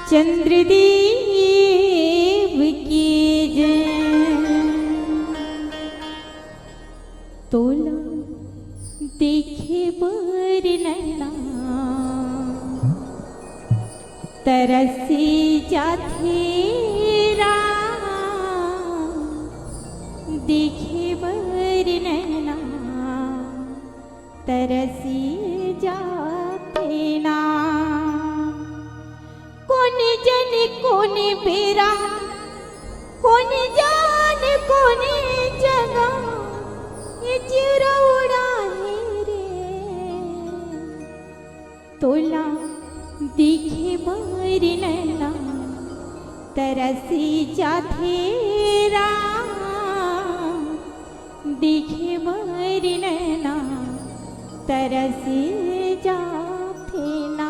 चंद्रदेव की जय। तोला देखे बरनैना तरसी जाथे देखे बरनैना तरसी जाथे ना। कौन जन कौन बेरा कौन जान कौन जगह ये चिरा उड़ाए रे। तोला दिखे बरनैना तरसी जाथे दिखे बरनैना तरसी जाथे ना।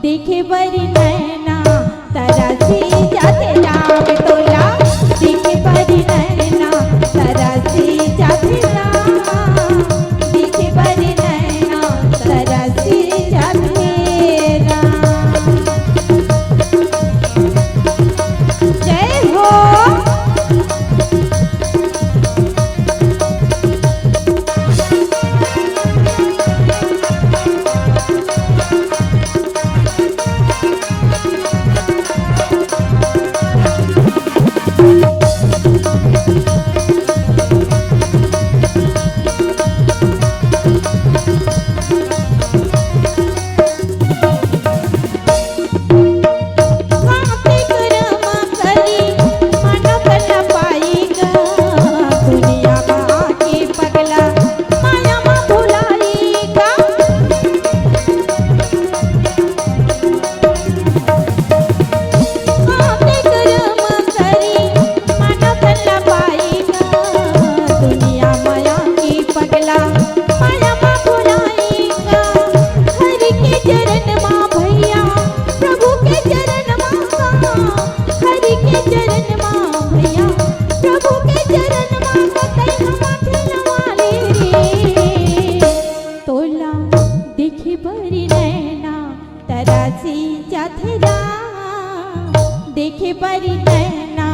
देखे बरनैना तरसी जाथे राम। तोला देखे बरनैना तरसी जाथे राम। देखे बरनैना तरसी जाथे राम। जय हो। देखे बरनैना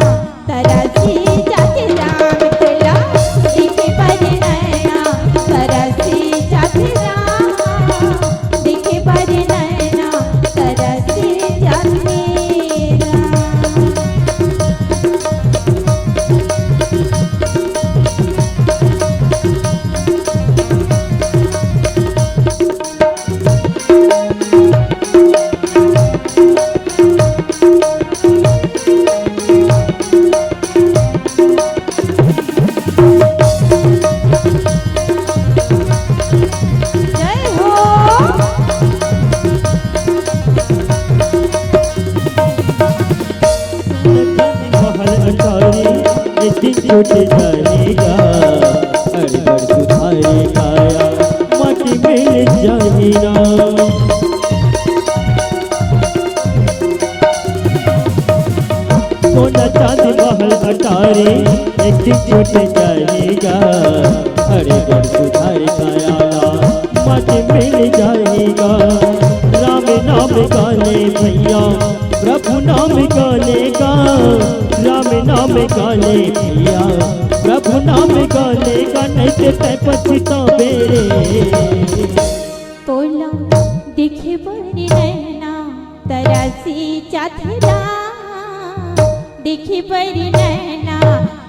तरसी जाथे राम। तोला देखे बरनैना तरसी जाथे राम। देखे बरनैना तरसी जाथे छूट जाएगा अड़बड़ सुधारे काया माटी मिल जाएगा। सोना चांदी महल अटारी एक दिन छूट जाएगा, अड़ीगढ़ सुधार कायाला माटी मिल जाएगा। राम नाम गाने भैया प्रभु नाम गाने का, राम नाम गाने भैया प्रभु नाम गाने का, नहीं ते तै पछता बेरे। तोला देखे बड़ी नैना तरसी चाथरा, देखे बड़ी नैना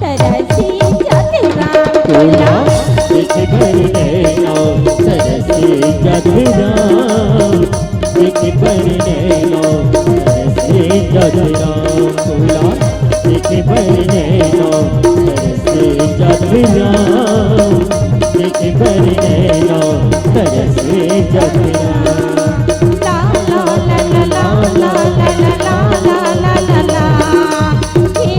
तरसी चाथरा। तोला देखे बड़ी नैना तरसी चाथरा, देखे बड़ी नैना तरसी चाथरा। तोला देखे बड़ी नैना तरसी चाथरा, देखे बड़ी नैना तरसी चाथरा। ला ला ला ला ला ला ला ला ला ला ला हे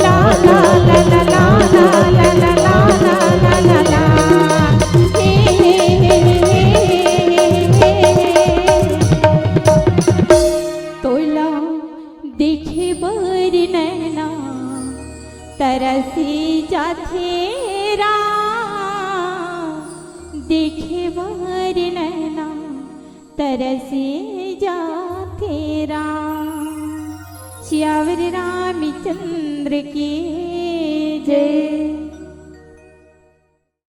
ला ला ला ला ला ला ला ला ला ला तोला देखे बरी नैना तरसी जाथेरा, देखे बरी नैना तरसी जाथेरा। श्यावर रामचंद्र की जय।